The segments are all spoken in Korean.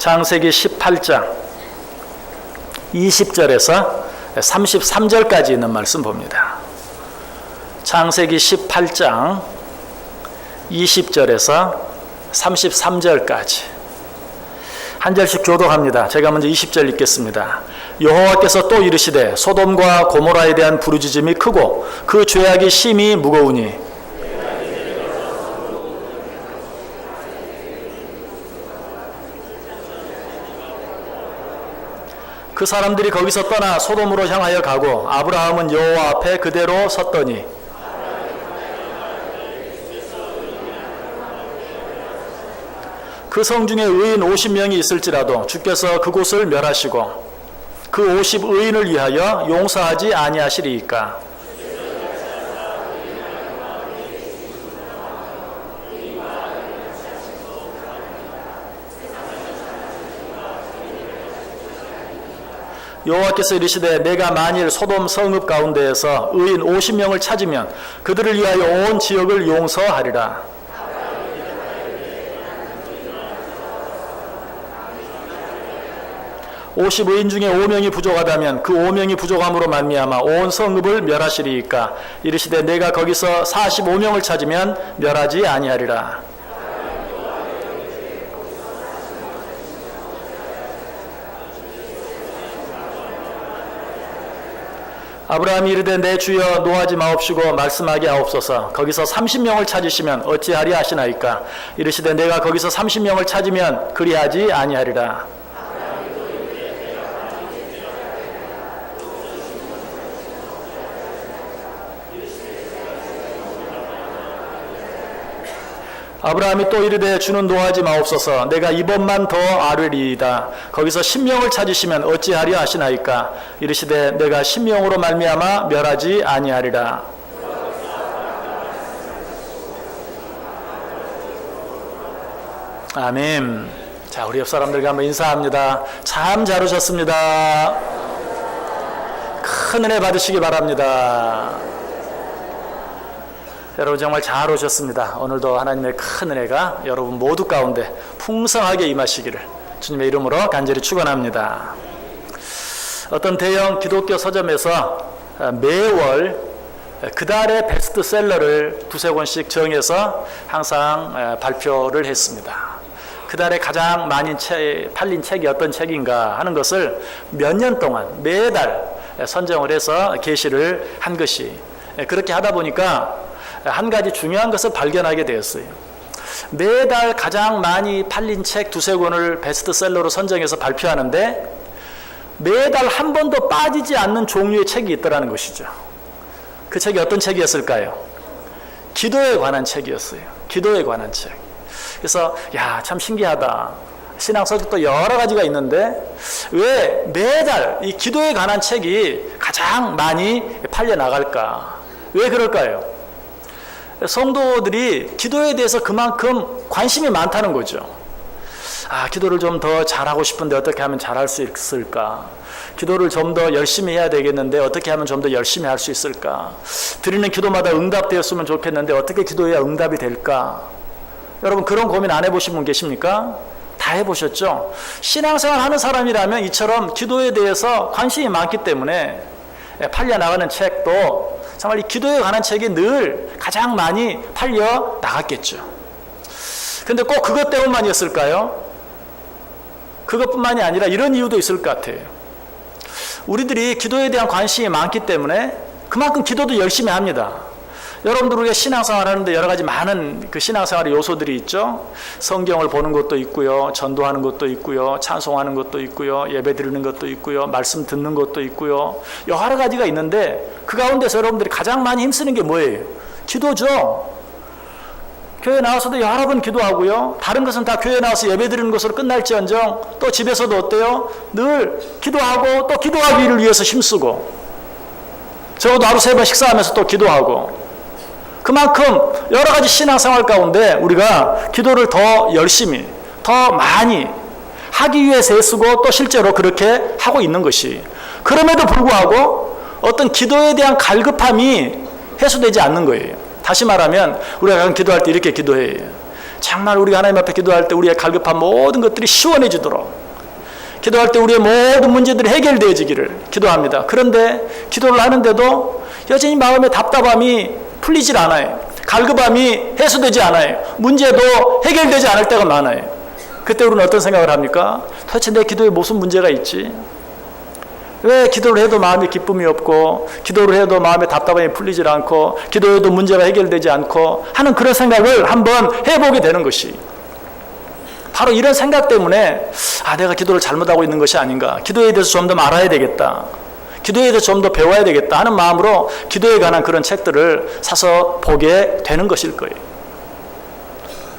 창세기 18장 20절에서 33절까지 있는 말씀 봅니다. 창세기 18장 20절에서 33절까지 한 절씩 교독합니다. 제가 먼저 20절 읽겠습니다. 여호와께서 또 이르시되 소돔과 고모라에 대한 부르짖음이 크고 그 죄악이 심히 무거우니 그 사람들이 거기서 떠나 소돔으로 향하여 가고 아브라함은 여호와 앞에 그대로 섰더니 그 성 중에 의인 50명이 있을지라도 주께서 그곳을 멸하시고 그 50의인을 위하여 용서하지 아니하시리이까. 여호와께서 이르시되 내가 만일 소돔 성읍 가운데에서 의인 50명을 찾으면 그들을 위하여 온 지역을 용서하리라. (50의인) 중에 5명이 부족하다면 그 5명이 부족함으로 말미암아 온 성읍을 멸하시리이까. 이르시되 내가 거기서 45명을 찾으면 멸하지 아니하리라. 아브라함이 이르되 내 주여 노하지 마옵시고 말씀하게 하옵소서. 거기서 30명을 찾으시면 어찌하리 하시나이까. 이르시되 내가 거기서 30명을 찾으면 그리하지 아니하리라. 아브라함이 또 이르되 주는 노하지 마옵소서. 내가 이번만 더 아뢰리이다. 거기서 10명을 찾으시면 어찌하리 하시나이까. 이르시되 내가 10명으로 말미암아 멸하지 아니하리라. 아멘. 자, 우리 옆 사람들과 한번 인사합니다. 참 잘 오셨습니다. 큰 은혜 받으시기 바랍니다. 여러분 정말 잘 오셨습니다. 오늘도 하나님의 큰 은혜가 여러분 모두 가운데 풍성하게 임하시기를 주님의 이름으로 간절히 축원합니다. 어떤 대형 기독교 서점에서 매월 그달의 베스트셀러를 두세 권씩 정해서 항상 발표를 했습니다. 그달에 가장 많이 팔린 책이 어떤 책인가 하는 것을 몇 년 동안 매달 선정을 해서 게시를 한 것이, 그렇게 하다 보니까 한 가지 중요한 것을 발견하게 되었어요. 매달 가장 많이 팔린 책 두세 권을 베스트셀러로 선정해서 발표하는데 매달 한 번도 빠지지 않는 종류의 책이 있더라는 것이죠. 그 책이 어떤 책이었을까요? 기도에 관한 책이었어요. 기도에 관한 책. 그래서 참 신기하다. 신앙서도 여러 가지가 있는데 왜 매달 이 기도에 관한 책이 가장 많이 팔려 나갈까? 왜 그럴까요? 성도들이 기도에 대해서 그만큼 관심이 많다는 거죠. 기도를 좀 더 잘하고 싶은데 어떻게 하면 잘할 수 있을까? 기도를 좀 더 열심히 해야 되겠는데 어떻게 하면 좀 더 열심히 할 수 있을까? 드리는 기도마다 응답되었으면 좋겠는데 어떻게 기도해야 응답이 될까? 여러분 그런 고민 안 해보신 분 계십니까? 다 해보셨죠? 신앙생활 하는 사람이라면 이처럼 기도에 대해서 관심이 많기 때문에 팔려 나가는 책도 정말 이 기도에 관한 책이 늘 가장 많이 팔려 나갔겠죠. 근데 꼭 그것 때문만이었을까요? 그것뿐만이 아니라 이런 이유도 있을 것 같아요. 우리들이 기도에 대한 관심이 많기 때문에 그만큼 기도도 열심히 합니다. 여러분들 우리가 신앙생활 하는데 여러 가지 많은 그 신앙생활의 요소들이 있죠. 성경을 보는 것도 있고요, 전도하는 것도 있고요, 찬송하는 것도 있고요, 예배 드리는 것도 있고요, 말씀 듣는 것도 있고요, 여러 가지가 있는데 그 가운데서 여러분들이 가장 많이 힘쓰는 게 뭐예요? 기도죠. 교회 나와서도 여러 번 기도하고요, 다른 것은 다 교회 나와서 예배 드리는 것으로 끝날지언정 또 집에서도 어때요? 늘 기도하고 또 기도하기를 위해서 힘쓰고, 적어도 하루 3번 식사하면서 또 기도하고, 그만큼 여러 가지 신앙생활 가운데 우리가 기도를 더 열심히, 더 많이 하기 위해서 애쓰고 또 실제로 그렇게 하고 있는 것이, 그럼에도 불구하고 어떤 기도에 대한 갈급함이 해소되지 않는 거예요. 다시 말하면 우리가 기도할 때 이렇게 기도해요. 정말 우리가 하나님 앞에 기도할 때 우리의 갈급한 모든 것들이 시원해지도록, 기도할 때 우리의 모든 문제들이 해결되어지기를 기도합니다. 그런데 기도를 하는데도 여전히 마음의 답답함이 풀리질 않아요. 갈급함이 해소되지 않아요. 문제도 해결되지 않을 때가 많아요. 그때 우리는 어떤 생각을 합니까? 도대체 내 기도에 무슨 문제가 있지? 왜 기도를 해도 마음에 기쁨이 없고, 기도를 해도 마음의 답답함이 풀리질 않고, 기도해도 문제가 해결되지 않고 하는 그런 생각을 한번 해보게 되는 것이, 바로 이런 생각 때문에 내가 기도를 잘못하고 있는 것이 아닌가, 기도에 대해서 좀 더 알아야 되겠다, 기도에 대해서 좀 더 배워야 되겠다 하는 마음으로 기도에 관한 그런 책들을 사서 보게 되는 것일 거예요.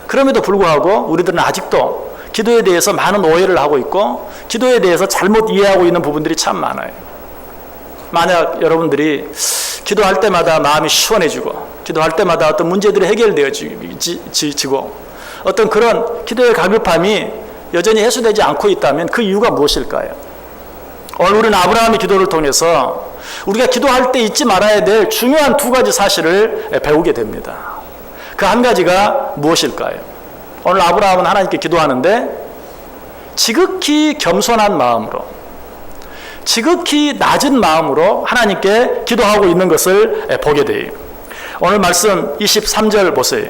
그럼에도 불구하고 우리들은 아직도 기도에 대해서 많은 오해를 하고 있고, 기도에 대해서 잘못 이해하고 있는 부분들이 참 많아요. 만약 여러분들이 기도할 때마다 마음이 시원해지고, 기도할 때마다 어떤 문제들이 해결되어지고, 어떤 그런 기도의 갈급함이 여전히 해소되지 않고 있다면 그 이유가 무엇일까요? 오늘 우리는 아브라함의 기도를 통해서 우리가 기도할 때 잊지 말아야 될 중요한 두 가지 사실을 배우게 됩니다. 그 한 가지가 무엇일까요? 오늘 아브라함은 하나님께 기도하는데 지극히 겸손한 마음으로, 지극히 낮은 마음으로 하나님께 기도하고 있는 것을 보게 돼요. 오늘 말씀 23절 보세요.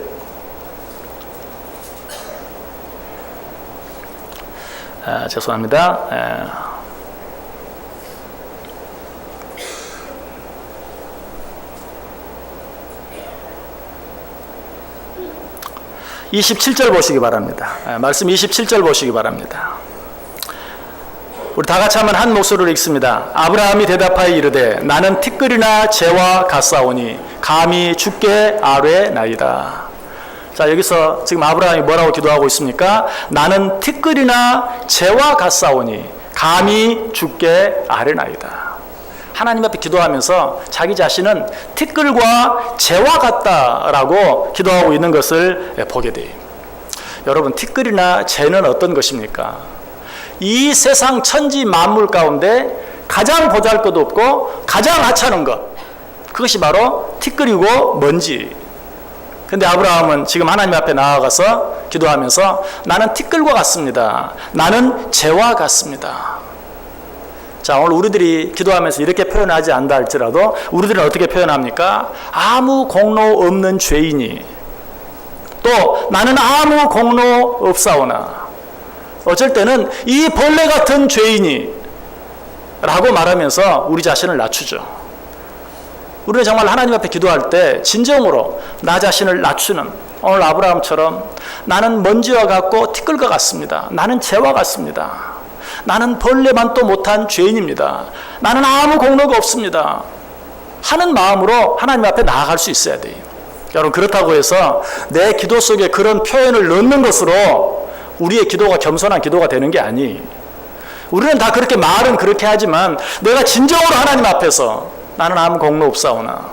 죄송합니다. 27절 보시기 바랍니다. 말씀 27절 보시기 바랍니다. 우리 다 같이 한번 한 목소리로 읽습니다. 아브라함이 대답하여 이르되 나는 티끌이나 재와 같사오니 감히 주께 아뢰나이다. 자, 여기서 지금 아브라함이 뭐라고 기도하고 있습니까? 나는 티끌이나 재와 같사오니 감히 주께 아뢰나이다. 하나님 앞에 기도하면서 자기 자신은 티끌과 재와 같다라고 기도하고 있는 것을 보게 돼요. 여러분, 티끌이나 재는 어떤 것입니까? 이 세상 천지 만물 가운데 가장 보잘것없고 가장 하찮은 것, 그것이 바로 티끌이고 먼지. 근데 아브라함은 지금 하나님 앞에 나아가서 기도하면서 나는 티끌과 같습니다. 나는 재와 같습니다. 자, 오늘 우리들이 기도하면서 이렇게 표현하지 않다 할지라도 우리들은 어떻게 표현합니까? 아무 공로 없는 죄인이, 또 나는 아무 공로 없사오나, 어쩔 때는 이 벌레 같은 죄인이 라고 말하면서 우리 자신을 낮추죠. 우리는 정말 하나님 앞에 기도할 때 진정으로 나 자신을 낮추는, 오늘 아브라함처럼 나는 먼지와 같고 티끌과 같습니다. 나는 재와 같습니다. 나는 벌레만도 못한 죄인입니다. 나는 아무 공로가 없습니다 하는 마음으로 하나님 앞에 나아갈 수 있어야 돼요. 여러분, 그렇다고 해서 내 기도 속에 그런 표현을 넣는 것으로 우리의 기도가 겸손한 기도가 되는 게 아니에요. 우리는 다 그렇게 말은 그렇게 하지만 내가 진정으로 하나님 앞에서 나는 아무 공로 없사오나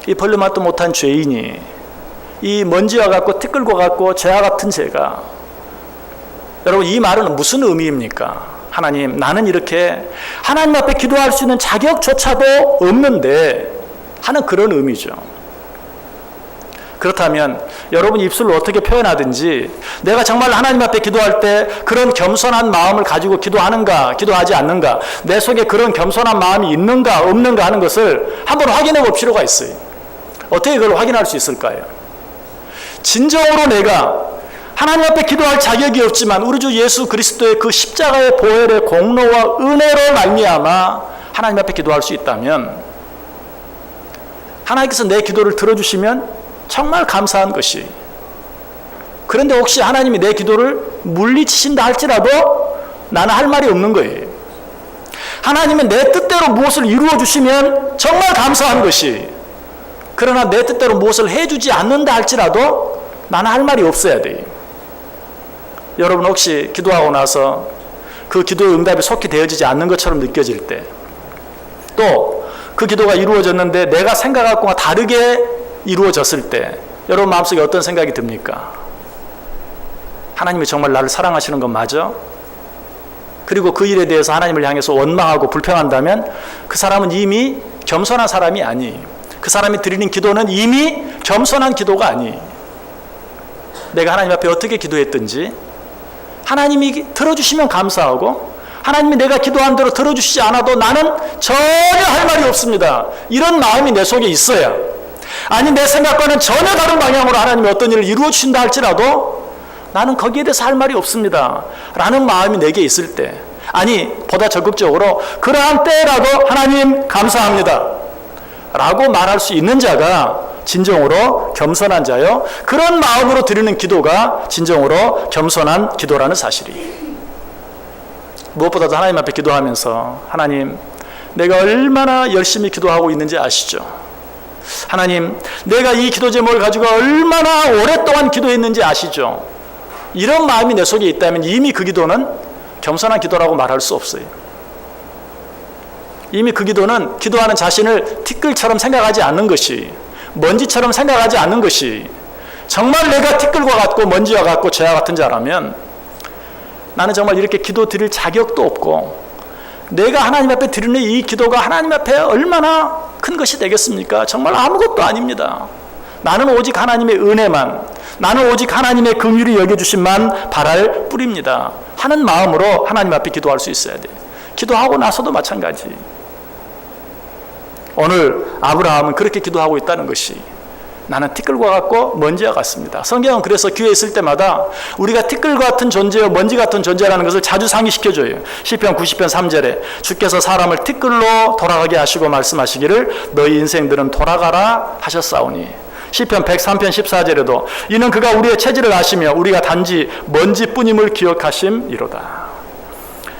이 벌레만도 못한 죄인이, 이 먼지와 같고 티끌과 같고 재와 같은 제가, 여러분, 이 말은 무슨 의미입니까? 하나님, 나는 이렇게 하나님 앞에 기도할 수 있는 자격조차도 없는데 하는 그런 의미죠. 그렇다면 여러분 입술로 어떻게 표현하든지 내가 정말 하나님 앞에 기도할 때 그런 겸손한 마음을 가지고 기도하는가, 기도하지 않는가, 내 속에 그런 겸손한 마음이 있는가 없는가 하는 것을 한번 확인해 볼 필요가 있어요. 어떻게 그걸 확인할 수 있을까요? 진정으로 내가 하나님 앞에 기도할 자격이 없지만 우리 주 예수 그리스도의 그 십자가의 보혈의 공로와 은혜로 말미암아 하나님 앞에 기도할 수 있다면 하나님께서 내 기도를 들어주시면 정말 감사한 것이, 그런데 혹시 하나님이 내 기도를 물리치신다 할지라도 나는 할 말이 없는 거예요. 하나님은 내 뜻대로 무엇을 이루어 주시면 정말 감사한 것이, 그러나 내 뜻대로 무엇을 해주지 않는다 할지라도 나는 할 말이 없어야 돼요. 여러분, 혹시 기도하고 나서 그 기도의 응답이 속히 되어지지 않는 것처럼 느껴질 때, 또 그 기도가 이루어졌는데 내가 생각하고가 다르게 이루어졌을 때 여러분 마음속에 어떤 생각이 듭니까? 하나님이 정말 나를 사랑하시는 건 맞아? 그리고 그 일에 대해서 하나님을 향해서 원망하고 불평한다면 그 사람은 이미 겸손한 사람이 아니에요. 그 사람이 드리는 기도는 이미 겸손한 기도가 아니에요. 내가 하나님 앞에 어떻게 기도했든지 하나님이 들어주시면 감사하고 하나님이 내가 기도한 대로 들어주시지 않아도 나는 전혀 할 말이 없습니다. 이런 마음이 내 속에 있어야, 아니 내 생각과는 전혀 다른 방향으로 하나님이 어떤 일을 이루어 주신다 할지라도 나는 거기에 대해서 할 말이 없습니다 라는 마음이 내게 있을 때, 아니 보다 적극적으로 그러한 때라도 하나님 감사합니다 라고 말할 수 있는 자가 진정으로 겸손한 자요, 그런 마음으로 드리는 기도가 진정으로 겸손한 기도라는 사실이. 무엇보다도 하나님 앞에 기도하면서 하나님 내가 얼마나 열심히 기도하고 있는지 아시죠? 하나님 내가 이 기도 제목을 가지고 얼마나 오랫동안 기도했는지 아시죠? 이런 마음이 내 속에 있다면 이미 그 기도는 겸손한 기도라고 말할 수 없어요. 이미 그 기도는 기도하는 자신을 티끌처럼 생각하지 않는 것이, 먼지처럼 생각하지 않는 것이, 정말 내가 티끌과 같고 먼지와 같고 죄와 같은 자라면 나는 정말 이렇게 기도 드릴 자격도 없고, 내가 하나님 앞에 드리는 이 기도가 하나님 앞에 얼마나 큰 것이 되겠습니까? 정말 아무것도 아닙니다. 나는 오직 하나님의 은혜만, 나는 오직 하나님의 긍휼히 여겨주심만 바랄 뿐입니다 하는 마음으로 하나님 앞에 기도할 수 있어야 돼요. 기도하고 나서도 마찬가지. 오늘 아브라함은 그렇게 기도하고 있다는 것이, 나는 티끌과 같고 먼지와 같습니다. 성경은 그래서 교회에 있을 때마다 우리가 티끌 같은 존재요 먼지 같은 존재라는 것을 자주 상기시켜줘요. 시편 90편 3절에 주께서 사람을 티끌로 돌아가게 하시고 말씀하시기를 너희 인생들은 돌아가라 하셨사오니, 시편 103편 14절에도 이는 그가 우리의 체질을 아시며 우리가 단지 먼지뿐임을 기억하심이로다.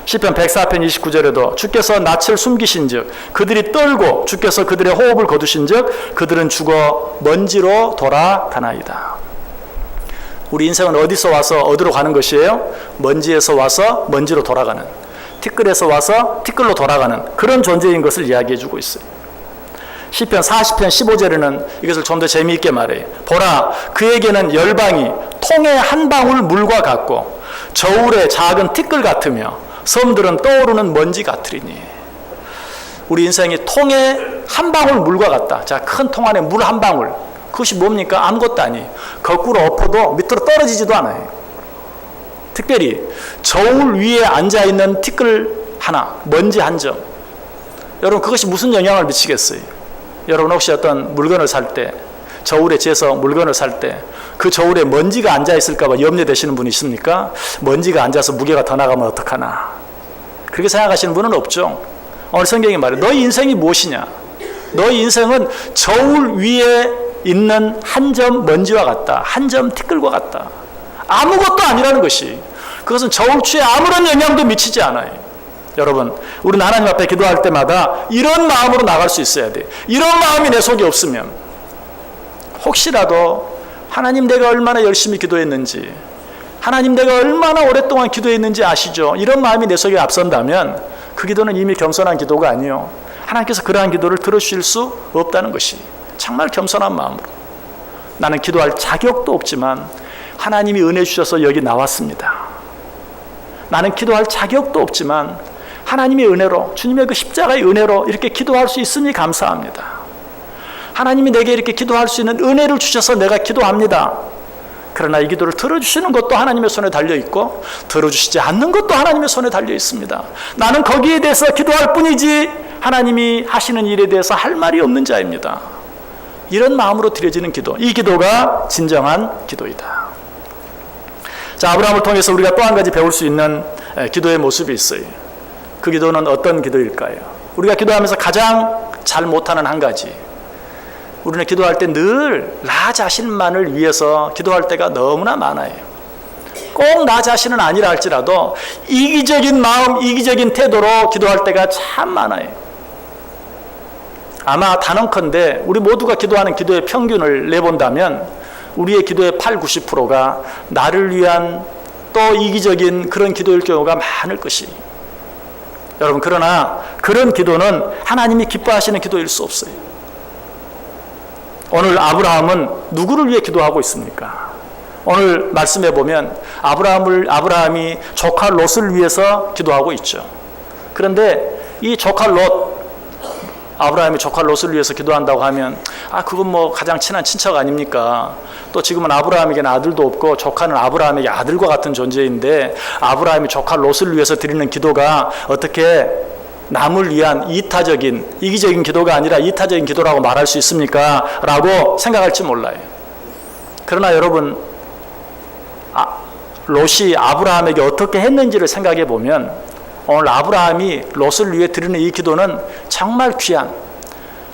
시편 104편 29절에도 주께서 낯을 숨기신즉 그들이 떨고 주께서 그들의 호흡을 거두신즉 그들은 죽어 먼지로 돌아가나이다. 우리 인생은 어디서 와서 어디로 가는 것이에요? 먼지에서 와서 먼지로 돌아가는, 티끌에서 와서 티끌로 돌아가는 그런 존재인 것을 이야기해 주고 있어요. 시편 40편 15절에는 이것을 좀 더 재미있게 말해요. 보라, 그에게는 열방이 통의 한 방울 물과 같고 저울의 작은 티끌 같으며 섬들은 떠오르는 먼지 같으리니. 우리 인생이 통의 한 방울 물과 같다. 자, 큰 통 안에 물 한 방울, 그것이 뭡니까? 아무것도 아니에요. 거꾸로 엎어도 밑으로 떨어지지도 않아요. 특별히 저울 위에 앉아있는 티끌 하나, 먼지 한 점, 여러분 그것이 무슨 영향을 미치겠어요? 여러분 혹시 어떤 물건을 살 때, 저울에 재서 물건을 살 때 그 저울에 먼지가 앉아있을까 봐 염려되시는 분이 있습니까? 먼지가 앉아서 무게가 더 나가면 어떡하나, 그렇게 생각하시는 분은 없죠. 오늘 성경이 말해요. 너희 인생이 무엇이냐? 너희 인생은 저울 위에 있는 한 점 먼지와 같다, 한 점 티끌과 같다. 아무것도 아니라는 것이, 그것은 저울추에 아무런 영향도 미치지 않아요. 여러분, 우리는 하나님 앞에 기도할 때마다 이런 마음으로 나갈 수 있어야 돼. 이런 마음이 내 속에 없으면 혹시라도 하나님 내가 얼마나 열심히 기도했는지, 하나님 내가 얼마나 오랫동안 기도했는지 아시죠? 이런 마음이 내 속에 앞선다면 그 기도는 이미 겸손한 기도가 아니요, 하나님께서 그러한 기도를 들어주실 수 없다는 것이, 정말 겸손한 마음으로 나는 기도할 자격도 없지만 하나님이 은혜 주셔서 여기 나왔습니다. 나는 기도할 자격도 없지만 하나님의 은혜로, 주님의 그 십자가의 은혜로 이렇게 기도할 수 있으니 감사합니다. 하나님이 내게 이렇게 기도할 수 있는 은혜를 주셔서 내가 기도합니다. 그러나 이 기도를 들어주시는 것도 하나님의 손에 달려있고 들어주시지 않는 것도 하나님의 손에 달려있습니다. 나는 거기에 대해서 기도할 뿐이지 하나님이 하시는 일에 대해서 할 말이 없는 자입니다. 이런 마음으로 드려지는 기도, 이 기도가 진정한 기도이다. 자, 아브라함을 통해서 우리가 또 한 가지 배울 수 있는 기도의 모습이 있어요. 그 기도는 어떤 기도일까요? 우리가 기도하면서 가장 잘 못하는 한 가지, 우리는 기도할 때 늘 나 자신만을 위해서 기도할 때가 너무나 많아요. 꼭 나 자신은 아니라 할지라도 이기적인 마음, 이기적인 태도로 기도할 때가 참 많아요. 아마 단언컨대 우리 모두가 기도하는 기도의 평균을 내본다면 우리의 기도의 80~90%가 나를 위한 또 이기적인 그런 기도일 경우가 많을 것이. 여러분, 그러나 그런 기도는 하나님이 기뻐하시는 기도일 수 없어요. 오늘 아브라함은 누구를 위해 기도하고 있습니까? 오늘 말씀해 보면 아브라함이 조카 롯을 위해서 기도하고 있죠. 그런데 이 조카 롯, 아브라함이 조카 롯을 위해서 기도한다고 하면 그건 뭐 가장 친한 친척 아닙니까? 또 지금은 아브라함에게는 아들도 없고 조카는 아브라함에게 아들과 같은 존재인데 아브라함이 조카 롯을 위해서 드리는 기도가 어떻게 남을 위한 이타적인 이기적인 기도가 아니라 이타적인 기도라고 말할 수 있습니까? 라고 생각할지 몰라요. 그러나 여러분, 롯이 아브라함에게 어떻게 했는지를 생각해 보면 오늘 아브라함이 롯을 위해 드리는 이 기도는 정말 귀한,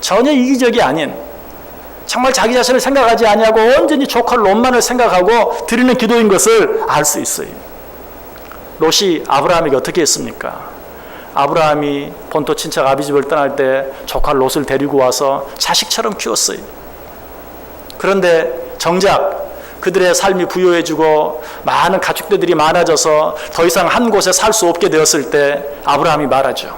전혀 이기적이 아닌, 정말 자기 자신을 생각하지 아니하고 온전히 조카 롯만을 생각하고 드리는 기도인 것을 알 수 있어요. 롯이 아브라함에게 어떻게 했습니까? 아브라함이 본토 친척 아비집을 떠날 때 조카 롯을 데리고 와서 자식처럼 키웠어요. 그런데 정작 그들의 삶이 부유해지고 많은 가축들이 많아져서 더 이상 한 곳에 살 수 없게 되었을 때 아브라함이 말하죠.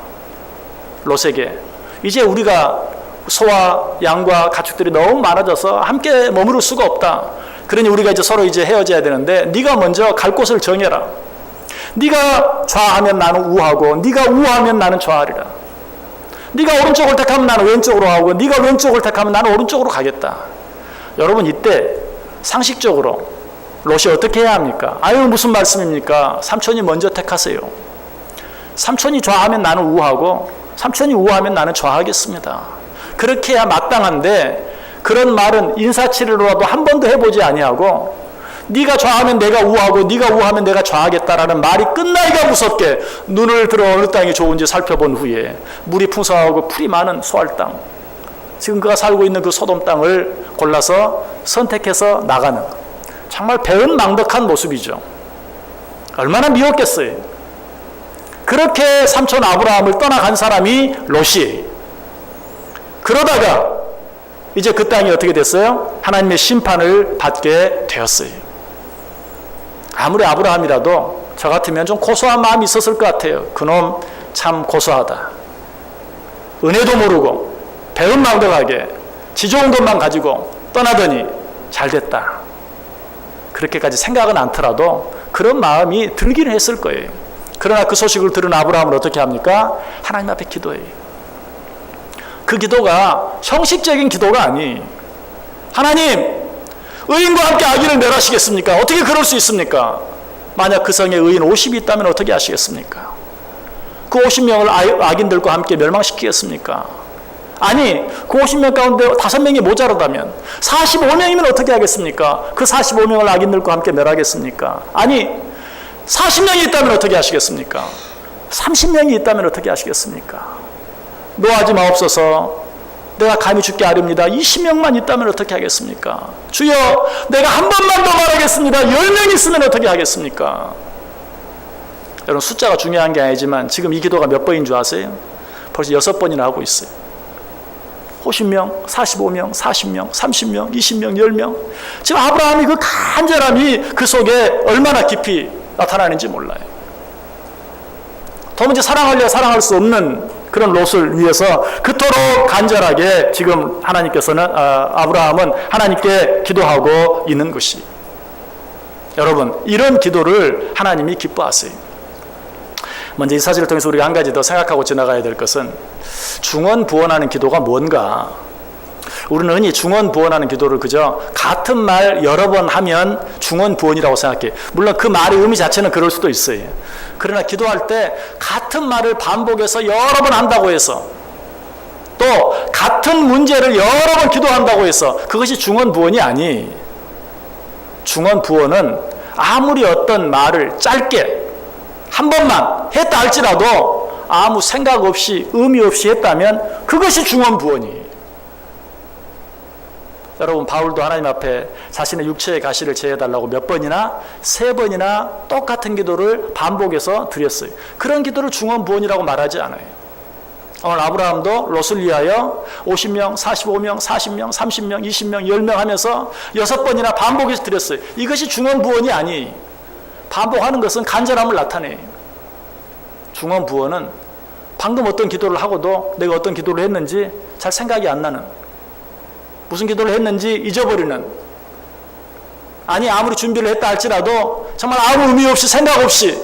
롯에게 이제 우리가 소와 양과 가축들이 너무 많아져서 함께 머무를 수가 없다. 그러니 우리가 이제 서로 이제 헤어져야 되는데 네가 먼저 갈 곳을 정해라. 네가 좌하면 나는 우하고 네가 우하면 나는 좌하리라. 네가 오른쪽을 택하면 나는 왼쪽으로 하고 네가 왼쪽을 택하면 나는 오른쪽으로 가겠다. 여러분, 이때 상식적으로 롯이 어떻게 해야 합니까? 무슨 말씀입니까? 삼촌이 먼저 택하세요. 삼촌이 좌하면 나는 우하고 삼촌이 우하면 나는 좌하겠습니다. 그렇게 해야 마땅한데 그런 말은 인사치레로라도 한 번도 해보지 아니하고 네가 좌하면 내가 우하고 네가 우하면 내가 좌하겠다라는 말이 끝나기가 무섭게 눈을 들어 어느 땅이 좋은지 살펴본 후에 물이 풍성하고 풀이 많은 소알 땅, 지금 그가 살고 있는 그 소돔 땅을 골라서 선택해서 나가는 정말 배은망덕한 모습이죠. 얼마나 미웠겠어요. 그렇게 삼촌 아브라함을 떠나간 사람이 롯이에요. 그러다가 이제 그 땅이 어떻게 됐어요? 하나님의 심판을 받게 되었어요. 아무리 아브라함이라도 저 같으면 좀 고소한 마음이 있었을 것 같아요. 그놈 참 고소하다. 은혜도 모르고 배은망덕하게 지 좋은 것만 가지고 떠나더니 잘됐다. 그렇게까지 생각은 않더라도 그런 마음이 들기는 했을 거예요. 그러나 그 소식을 들은 아브라함은 어떻게 합니까? 하나님 앞에 기도해요. 그 기도가 형식적인 기도가 아니, 하나님, 의인과 함께 악인을 멸하시겠습니까? 어떻게 그럴 수 있습니까? 만약 그 성에 의인 50이 있다면 어떻게 하시겠습니까? 그 50명을 악인들과 함께 멸망시키겠습니까? 아니, 그 50명 가운데 5명이 모자라다면 45명이면 어떻게 하겠습니까? 그 45명을 악인들과 함께 멸하겠습니까? 아니, 40명이 있다면 어떻게 하시겠습니까? 30명이 있다면 어떻게 하시겠습니까? 노하지 마옵소서. 내가 감히 죽게 아렵니다. 20명만 있다면 어떻게 하겠습니까? 주여, 내가 한 번만 더 말하겠습니다. 10명 있으면 어떻게 하겠습니까? 여러분, 숫자가 중요한 게 아니지만 지금 이 기도가 몇 번인 줄 아세요? 벌써 6번이나 하고 있어요. 50명, 45명, 40명, 30명, 20명, 10명. 지금 아브라함이 그 간절함이 그 속에 얼마나 깊이 나타나는지 몰라요. 도무지 사랑하려 사랑할 수 없는 그런 롯을 위해서 그토록 간절하게 지금 하나님께서는 아브라함은 하나님께 기도하고 있는 것이. 여러분, 이런 기도를 하나님이 기뻐하세요. 먼저 이 사실을 통해서 우리가 한 가지 더 생각하고 지나가야 될 것은 중언부언하는 기도가 뭔가. 우리는 흔히 중언부언하는 기도를 그저 같은 말 여러 번 하면 중언부언이라고 생각해요. 물론 그 말의 의미 자체는 그럴 수도 있어요. 그러나 기도할 때 같은 말을 반복해서 여러 번 한다고 해서 또 같은 문제를 여러 번 기도한다고 해서 그것이 중언부언이 아니. 중언부언은 아무리 어떤 말을 짧게 한 번만 했다 할지라도 아무 생각 없이 의미 없이 했다면 그것이 중언부언이에요. 여러분, 바울도 하나님 앞에 자신의 육체의 가시를 제해달라고 몇 번이나 3번이나 똑같은 기도를 반복해서 드렸어요. 그런 기도를 중언부언이라고 말하지 않아요. 오늘 아브라함도 롯을 위하여 50명, 45명, 40명, 30명, 20명, 10명 하면서 6번이나 반복해서 드렸어요. 이것이 중언부언이 아니에요. 반복하는 것은 간절함을 나타내요. 중언부언은 방금 어떤 기도를 하고도 내가 어떤 기도를 했는지 잘 생각이 안 나는, 무슨 기도를 했는지 잊어버리는, 아니 아무리 준비를 했다 할지라도 정말 아무 의미 없이 생각 없이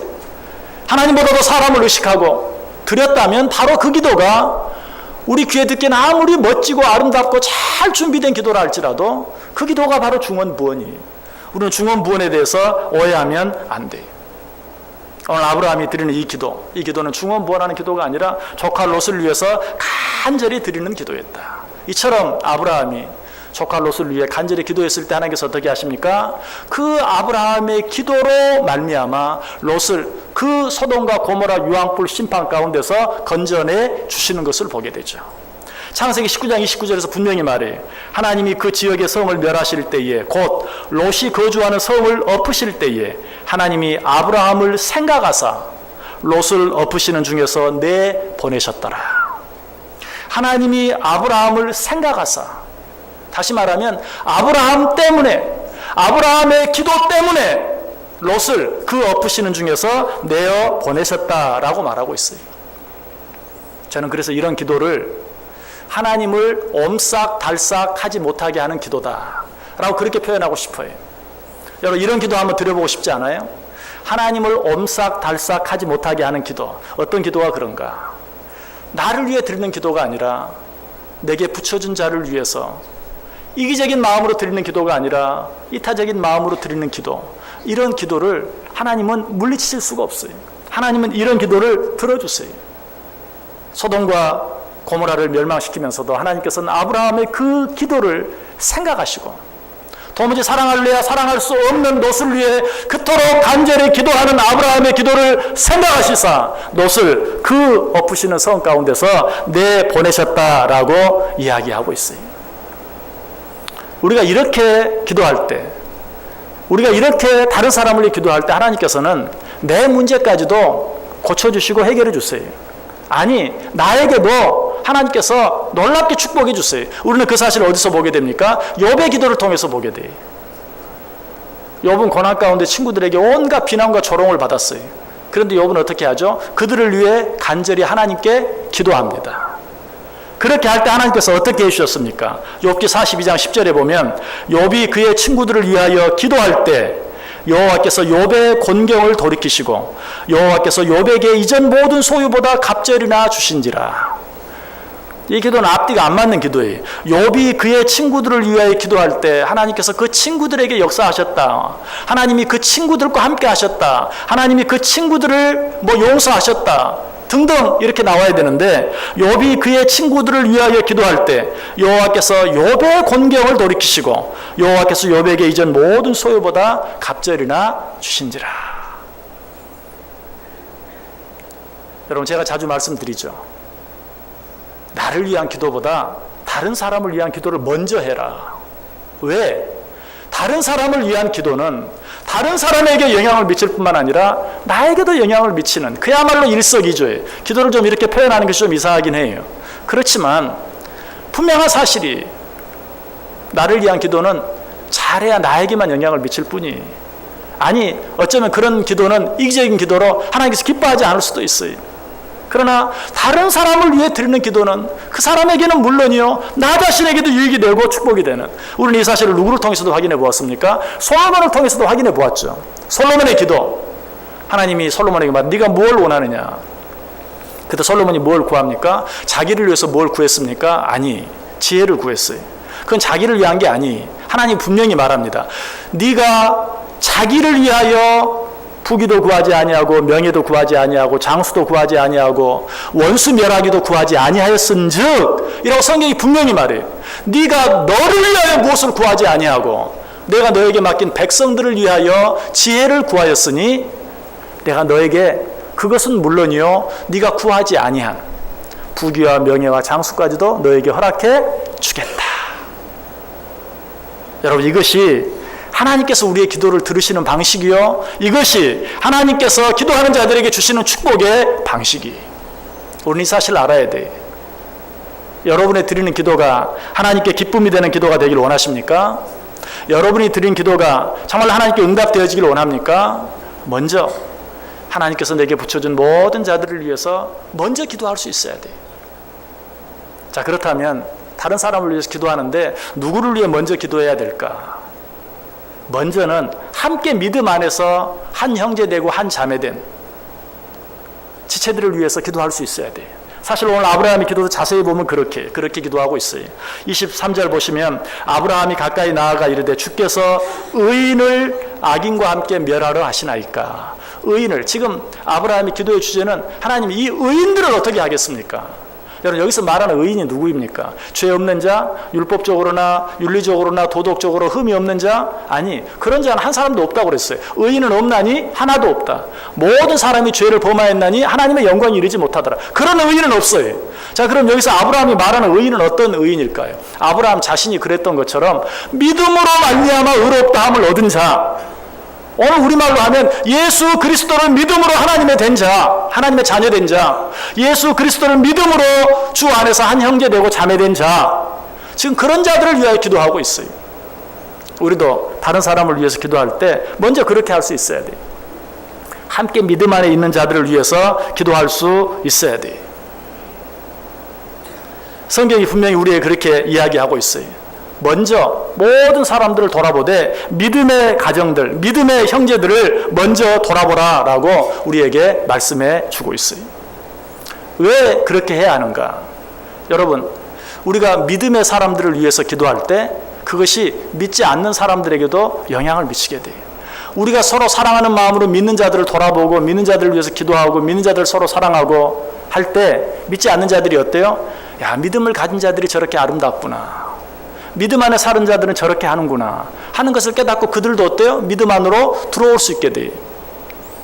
하나님보다도 사람을 의식하고 드렸다면 바로 그 기도가 우리 귀에 듣기에는 아무리 멋지고 아름답고 잘 준비된 기도라 할지라도 그 기도가 바로 중언부언이에요. 우리는 중언부언에 대해서 오해하면 안 돼요. 오늘 아브라함이 드리는 이 기도는 중언부언하는 기도가 아니라 조카 롯을 위해서 간절히 드리는 기도였다. 이처럼 아브라함이 조카 롯을 위해 간절히 기도했을 때 하나님께서 어떻게 하십니까? 그 아브라함의 기도로 말미암아 롯을 그 소돔과 고모라 유황불 심판 가운데서 건져내 주시는 것을 보게 되죠. 창세기 19장 29절에서 분명히 말해요. 하나님이 그 지역의 성을 멸하실 때에 곧 롯이 거주하는 성을 엎으실 때에 하나님이 아브라함을 생각하사 롯을 엎으시는 중에서 내보내셨더라. 하나님이 아브라함을 생각하사, 다시 말하면 아브라함 때문에, 아브라함의 기도 때문에 롯을 그 엎으시는 중에서 내어 보내셨다라고 말하고 있어요. 저는 그래서 이런 기도를 하나님을 옴싹달싹 하지 못하게 하는 기도다 라고 그렇게 표현하고 싶어요. 여러분, 이런 기도 한번 드려보고 싶지 않아요? 하나님을 옴싹달싹 하지 못하게 하는 기도. 어떤 기도가 그런가? 나를 위해 드리는 기도가 아니라 내게 붙여준 자를 위해서, 이기적인 마음으로 드리는 기도가 아니라 이타적인 마음으로 드리는 기도. 이런 기도를 하나님은 물리치실 수가 없어요. 하나님은 이런 기도를 들어주세요. 소돔과 고모라를 멸망시키면서도 하나님께서는 아브라함의 그 기도를 생각하시고 도무지 사랑할래야 사랑할 수 없는 롯을 위해 그토록 간절히 기도하는 아브라함의 기도를 생각하시사 롯을 그 엎으시는 성 가운데서 내보내셨다라고 이야기하고 있어요. 우리가 이렇게 기도할 때, 우리가 이렇게 다른 사람을 위해 기도할 때 하나님께서는 내 문제까지도 고쳐주시고 해결해 주세요. 아니, 나에게도 하나님께서 놀랍게 축복해 주세요. 우리는 그 사실을 어디서 보게 됩니까? 욥의 기도를 통해서 보게 돼요. 욥은 고난 가운데 친구들에게 온갖 비난과 조롱을 받았어요. 그런데 욥은 어떻게 하죠? 그들을 위해 간절히 하나님께 기도합니다. 그렇게 할 때 하나님께서 어떻게 해주셨습니까? 욥기 42장 10절에 보면 욥이 그의 친구들을 위하여 기도할 때 여호와께서 욥의 곤경을 돌이키시고 여호와께서 욥에게 이전 모든 소유보다 갑절이나 주신지라. 이 기도는 앞뒤가 안 맞는 기도예요. 욥이 그의 친구들을 위하여 기도할 때 하나님께서 그 친구들에게 역사하셨다. 하나님이 그 친구들과 함께 하셨다. 하나님이 그 친구들을 용서하셨다. 등등 이렇게 나와야 되는데 욥이 그의 친구들을 위하여 기도할 때 여호와께서 욥의 곤경을 돌이키시고 여호와께서 욥에게 이전 모든 소유보다 갑절이나 주신지라. 여러분, 제가 자주 말씀드리죠. 나를 위한 기도보다 다른 사람을 위한 기도를 먼저 해라. 왜? 다른 사람을 위한 기도는 다른 사람에게 영향을 미칠 뿐만 아니라 나에게도 영향을 미치는, 그야말로 일석이조예요. 기도를 좀 이렇게 표현하는 것이 좀 이상하긴 해요. 그렇지만 분명한 사실이 나를 위한 기도는 잘해야 나에게만 영향을 미칠 뿐이에요. 아니, 어쩌면 그런 기도는 이기적인 기도로 하나님께서 기뻐하지 않을 수도 있어요. 그러나 다른 사람을 위해 드리는 기도는 그 사람에게는 물론이요, 나 자신에게도 유익이 되고 축복이 되는, 우리는 이 사실을 누구를 통해서도 확인해 보았습니까? 솔로몬을 통해서도 확인해 보았죠. 솔로몬의 기도, 하나님이 솔로몬에게 말, 네가 뭘 원하느냐? 그때 솔로몬이 뭘 구합니까? 자기를 위해서 뭘 구했습니까? 아니, 지혜를 구했어요. 그건 자기를 위한 게 아니, 하나님 분명히 말합니다. 네가 자기를 위하여 부귀도 구하지 아니하고 명예도 구하지 아니하고 장수도 구하지 아니하고 원수 멸하기도 구하지 아니하였은즉, 이라고 성경이 분명히 말해요. 네가 너를 위하여 무엇을 구하지 아니하고 내가 너에게 맡긴 백성들을 위하여 지혜를 구하였으니 내가 너에게 그것은 물론이요 네가 구하지 아니한 부귀와 명예와 장수까지도 너에게 허락해 주겠다. 여러분, 이것이 하나님께서 우리의 기도를 들으시는 방식이요, 이것이 하나님께서 기도하는 자들에게 주시는 축복의 방식이. 우리는 이 사실을 알아야 돼. 여러분의 드리는 기도가 하나님께 기쁨이 되는 기도가 되길 원하십니까? 여러분이 드린 기도가 정말 하나님께 응답되어지길 원합니까? 먼저 하나님께서 내게 붙여준 모든 자들을 위해서 먼저 기도할 수 있어야 돼. 자, 그렇다면 다른 사람을 위해서 기도하는데 누구를 위해 먼저 기도해야 될까? 먼저는 함께 믿음 안에서 한 형제 되고 한 자매 된 지체들을 위해서 기도할 수 있어야 돼. 사실 오늘 아브라함의 기도도 자세히 보면 그렇게 기도하고 있어요. 23절 보시면 아브라함이 가까이 나아가 이르되 주께서 의인을 악인과 함께 멸하려 하시나이까. 의인을, 지금 아브라함의 기도의 주제는 하나님 이 의인들을 어떻게 하겠습니까? 여러분 여기서 말하는 의인이 누구입니까? 죄 없는 자, 율법적으로나 윤리적으로나 도덕적으로 흠이 없는 자? 아니, 그런 자는 한 사람도 없다고 그랬어요. 의인은 없나니? 하나도 없다. 모든 사람이 죄를 범하였나니 하나님의 영광이 이르지 못하더라. 그런 의인은 없어요. 자, 그럼 여기서 아브라함이 말하는 의인은 어떤 의인일까요? 아브라함 자신이 그랬던 것처럼 믿음으로 말미암아 의롭다 함을 얻은 자, 오늘 우리말로 하면 예수 그리스도를 믿음으로 하나님의 된 자, 하나님의 자녀 된 자, 예수 그리스도를 믿음으로 주 안에서 한 형제 되고 자매 된 자, 지금 그런 자들을 위하여 기도하고 있어요. 우리도 다른 사람을 위해서 기도할 때 먼저 그렇게 할 수 있어야 돼요. 함께 믿음 안에 있는 자들을 위해서 기도할 수 있어야 돼요. 성경이 분명히 우리에게 그렇게 이야기하고 있어요. 먼저 모든 사람들을 돌아보되 믿음의 가정들, 믿음의 형제들을 먼저 돌아보라 라고 우리에게 말씀해 주고 있어요. 왜 그렇게 해야 하는가? 여러분, 우리가 믿음의 사람들을 위해서 기도할 때 그것이 믿지 않는 사람들에게도 영향을 미치게 돼요. 우리가 서로 사랑하는 마음으로 믿는 자들을 돌아보고 믿는 자들을 위해서 기도하고 믿는 자들을 서로 사랑하고 할 때 믿지 않는 자들이 어때요? 야, 믿음을 가진 자들이 저렇게 아름답구나. 믿음 안에 사는 자들은 저렇게 하는구나 하는 것을 깨닫고 그들도 어때요? 믿음 안으로 들어올 수 있게 돼요.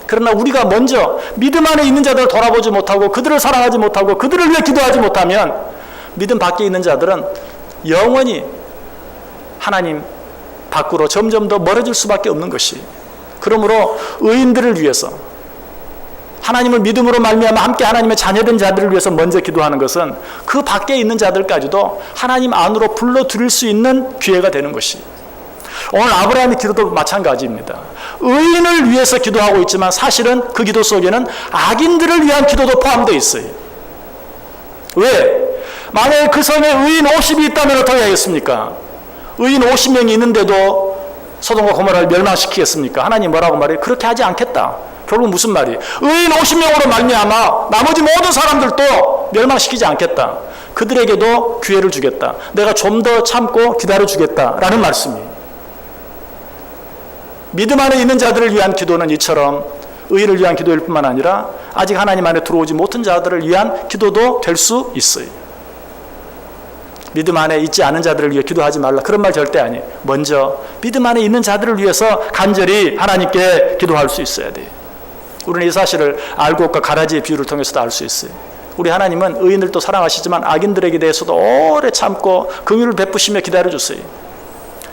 그러나 우리가 먼저 믿음 안에 있는 자들을 돌아보지 못하고 그들을 사랑하지 못하고 그들을 위해 기도하지 못하면 믿음 밖에 있는 자들은 영원히 하나님 밖으로 점점 더 멀어질 수밖에 없는 것이. 그러므로 의인들을 위해서 하나님을 믿음으로 말미암아 함께 하나님의 자녀된 자들을 위해서 먼저 기도하는 것은 그 밖에 있는 자들까지도 하나님 안으로 불러들일 수 있는 기회가 되는 것이. 오늘 아브라함의 기도도 마찬가지입니다. 의인을 위해서 기도하고 있지만 사실은 그 기도 속에는 악인들을 위한 기도도 포함되어 있어요. 왜? 만약에 그 성에 의인 50이 있다면 어떻게 하겠습니까? 의인 50명이 있는데도 소돔과 고모라를 멸망시키겠습니까? 하나님 뭐라고 말해요? 그렇게 하지 않겠다. 결국 무슨 말이에요? 의인 50명으로 말미암아 나머지 모든 사람들도 멸망시키지 않겠다. 그들에게도 기회를 주겠다. 내가 좀 더 참고 기다려주겠다라는 말씀이에요. 믿음 안에 있는 자들을 위한 기도는 이처럼 의인을 위한 기도일 뿐만 아니라 아직 하나님 안에 들어오지 못한 자들을 위한 기도도 될 수 있어요. 믿음 안에 있지 않은 자들을 위해 기도하지 말라. 그런 말 절대 아니에요. 먼저 믿음 안에 있는 자들을 위해서 간절히 하나님께 기도할 수 있어야 돼요. 우리는 이 사실을 알곡과 가라지의 비유를 통해서도 알 수 있어요. 우리 하나님은 의인들도 사랑하시지만 악인들에게 대해서도 오래 참고 긍휼을 베푸시며 기다려주세요.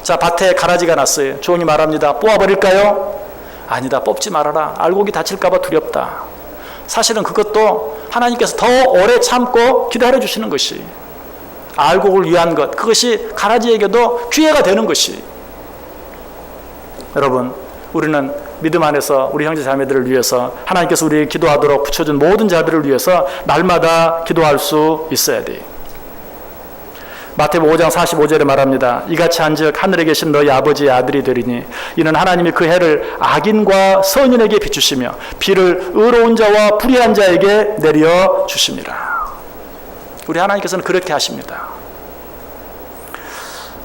자, 밭에 가라지가 났어요. 종이 말합니다. 뽑아버릴까요? 아니다. 뽑지 말아라. 알곡이 다칠까 봐 두렵다. 사실은 그것도 하나님께서 더 오래 참고 기다려주시는 것이, 알곡을 위한 것, 그것이 가라지에게도 기회가 되는 것이. 여러분, 우리는 믿음 안에서 우리 형제 자매들을 위해서 하나님께서 우리에게 기도하도록 붙여준 모든 자들을 위해서 날마다 기도할 수 있어야 돼요. 마태복음 5장 45절에 말합니다. 이같이 한즉 하늘에 계신 너희 아버지의 아들이 되리니 이는 하나님이 그 해를 악인과 선인에게 비추시며 비를 의로운 자와 불의한 자에게 내려 주심이라. 우리 하나님께서는 그렇게 하십니다.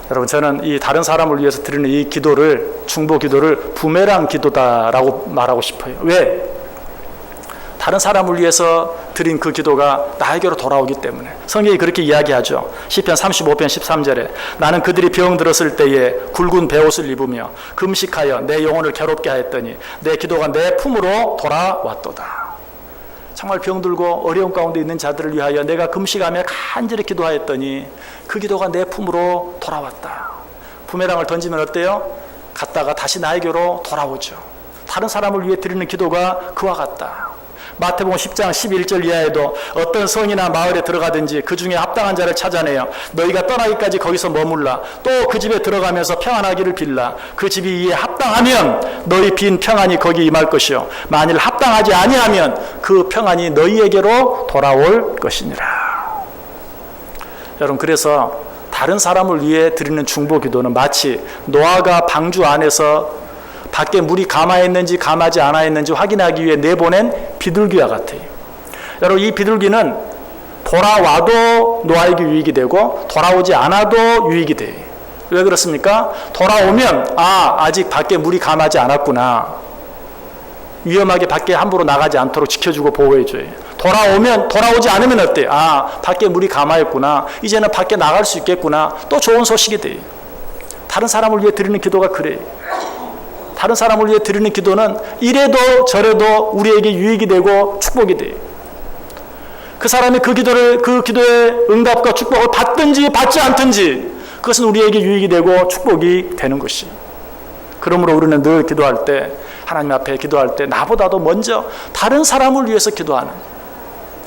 여러분, 저는 이 다른 사람을 위해서 드리는 이 기도를, 중보 기도를 부메랑 기도다라고 말하고 싶어요. 왜? 다른 사람을 위해서 드린 그 기도가 나에게로 돌아오기 때문에. 성경이 그렇게 이야기하죠. 시편 35편 13절에 나는 그들이 병들었을 때에 굵은 베옷을 입으며 금식하여 내 영혼을 괴롭게 하였더니 내 기도가 내 품으로 돌아왔도다. 정말 병들고 어려운 가운데 있는 자들을 위하여 내가 금식하며 간절히 기도하였더니 그 기도가 내 품으로 돌아왔다. 부메랑을 던지면 어때요? 갔다가 다시 나에게로 돌아오죠. 다른 사람을 위해 드리는 기도가 그와 같다. 마태복음 10장 11절 이하에도 어떤 성이나 마을에 들어가든지 그 중에 합당한 자를 찾아내어 너희가 떠나기까지 거기서 머물라. 또 그 집에 들어가면서 평안하기를 빌라. 그 집이 이에 합당하면 너희 빈 평안이 거기 임할 것이요 만일 합당하지 아니하면 그 평안이 너희에게로 돌아올 것이니라. 여러분, 그래서 다른 사람을 위해 드리는 중보 기도는 마치 노아가 방주 안에서 밖에 물이 감화했는지 감하지 않았는지 확인하기 위해 내보낸 비둘기와 같아요. 여러분, 이 비둘기는 돌아와도 노아에게 유익이 되고 돌아오지 않아도 유익이 돼. 왜 그렇습니까? 돌아오면 아직 밖에 물이 감하지 않았구나. 위험하게 밖에 함부로 나가지 않도록 지켜주고 보호해줘요. 돌아오지 않으면 어때? 밖에 물이 감하였구나. 이제는 밖에 나갈 수 있겠구나. 또 좋은 소식이 돼요. 다른 사람을 위해 드리는 기도가 그래요. 다른 사람을 위해 드리는 기도는 이래도 저래도 우리에게 유익이 되고 축복이 돼요. 그 사람이 그 기도의 응답과 축복을 받든지 받지 않든지 그것은 우리에게 유익이 되고 축복이 되는 것이. 그러므로 우리는 늘 기도할 때, 하나님 앞에 기도할 때 나보다도 먼저 다른 사람을 위해서 기도하는,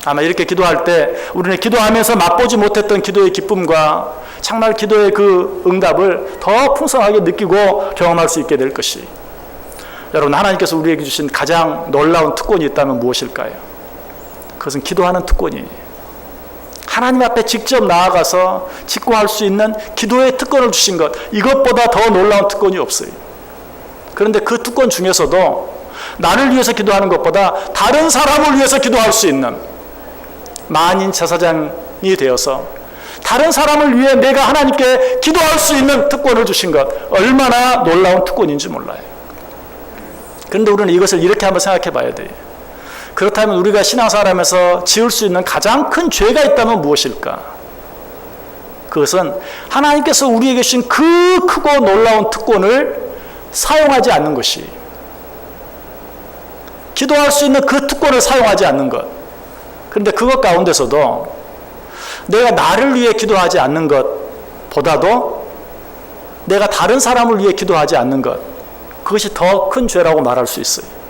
아마 이렇게 기도할 때 우리는 기도하면서 맛보지 못했던 기도의 기쁨과 정말 기도의 그 응답을 더 풍성하게 느끼고 경험할 수 있게 될 것이. 여러분, 하나님께서 우리에게 주신 가장 놀라운 특권이 있다면 무엇일까요? 그것은 기도하는 특권이에요. 하나님 앞에 직접 나아가서 직구할 수 있는 기도의 특권을 주신 것, 이것보다 더 놀라운 특권이 없어요. 그런데 그 특권 중에서도 나를 위해서 기도하는 것보다 다른 사람을 위해서 기도할 수 있는 만인 제사장이 되어서 다른 사람을 위해 내가 하나님께 기도할 수 있는 특권을 주신 것, 얼마나 놀라운 특권인지 몰라요. 그런데 우리는 이것을 이렇게 한번 생각해 봐야 돼요. 그렇다면 우리가 신앙생활하면서 지을 수 있는 가장 큰 죄가 있다면 무엇일까? 그것은 하나님께서 우리에게 주신 그 크고 놀라운 특권을 사용하지 않는 것이, 기도할 수 있는 그 특권을 사용하지 않는 것. 그런데 그것 가운데서도 내가 나를 위해 기도하지 않는 것보다도 내가 다른 사람을 위해 기도하지 않는 것, 그것이 더 큰 죄라고 말할 수 있어요.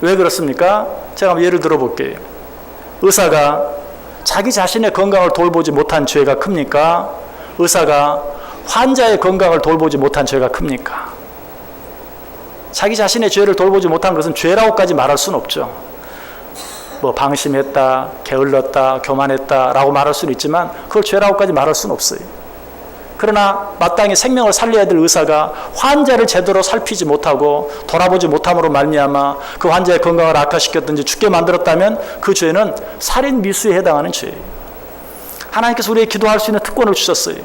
왜 그렇습니까? 제가 한번 예를 들어볼게요. 의사가 자기 자신의 건강을 돌보지 못한 죄가 큽니까? 의사가 환자의 건강을 돌보지 못한 죄가 큽니까? 자기 자신의 죄를 돌보지 못한 것은 죄라고까지 말할 수는 없죠. 방심했다, 게을렀다, 교만했다 라고 말할 수는 있지만 그걸 죄라고까지 말할 수는 없어요. 그러나 마땅히 생명을 살려야 될 의사가 환자를 제대로 살피지 못하고 돌아보지 못함으로 말미암아 그 환자의 건강을 악화시켰든지 죽게 만들었다면 그 죄는 살인 미수에 해당하는 죄예요. 하나님께서 우리에게 기도할 수 있는 특권을 주셨어요.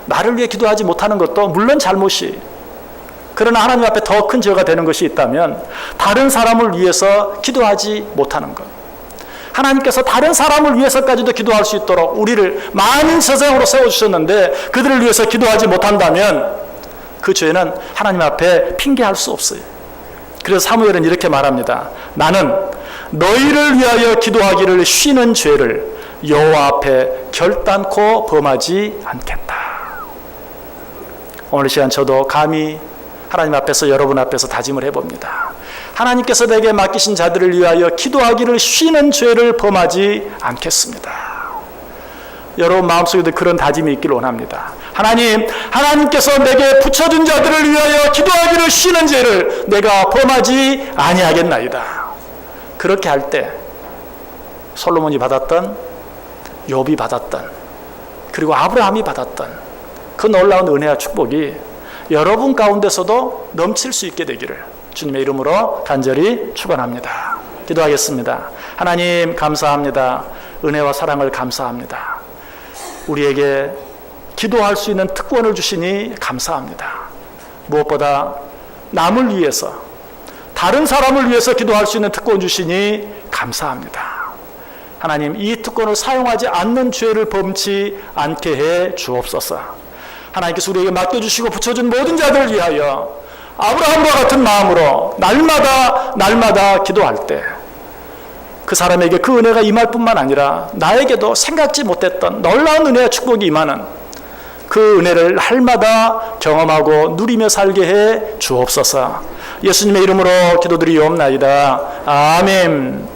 나를 위해 기도하지 못하는 것도 물론 잘못이에요. 그러나 하나님 앞에 더 큰 죄가 되는 것이 있다면 다른 사람을 위해서 기도하지 못하는 것. 하나님께서 다른 사람을 위해서까지도 기도할 수 있도록 우리를 만인 제사장으로 세워주셨는데 그들을 위해서 기도하지 못한다면 그 죄는 하나님 앞에 핑계할 수 없어요. 그래서 사무엘은 이렇게 말합니다. 나는 너희를 위하여 기도하기를 쉬는 죄를 여호와 앞에 결단코 범하지 않겠다. 오늘 시간 저도 감히 하나님 앞에서, 여러분 앞에서 다짐을 해봅니다. 하나님께서 내게 맡기신 자들을 위하여 기도하기를 쉬는 죄를 범하지 않겠습니다. 여러분 마음속에도 그런 다짐이 있기를 원합니다. 하나님께서 내게 붙여준 자들을 위하여 기도하기를 쉬는 죄를 내가 범하지 아니하겠나이다. 그렇게 할 때 솔로몬이 받았던, 욥이 받았던, 그리고 아브라함이 받았던 그 놀라운 은혜와 축복이 여러분 가운데서도 넘칠 수 있게 되기를 주님의 이름으로 간절히 축원합니다. 기도하겠습니다. 하나님 감사합니다. 은혜와 사랑을 감사합니다. 우리에게 기도할 수 있는 특권을 주시니 감사합니다. 무엇보다 남을 위해서, 다른 사람을 위해서 기도할 수 있는 특권 주시니 감사합니다. 하나님, 이 특권을 사용하지 않는 죄를 범치 않게 해 주옵소서. 하나님께서 우리에게 맡겨주시고 붙여준 모든 자들을 위하여 아브라함과 같은 마음으로 날마다 기도할 때 그 사람에게 그 은혜가 임할 뿐만 아니라 나에게도 생각지 못했던 놀라운 은혜와 축복이 임하는 그 은혜를 날마다 경험하고 누리며 살게 해 주옵소서. 예수님의 이름으로 기도드리옵나이다. 아멘.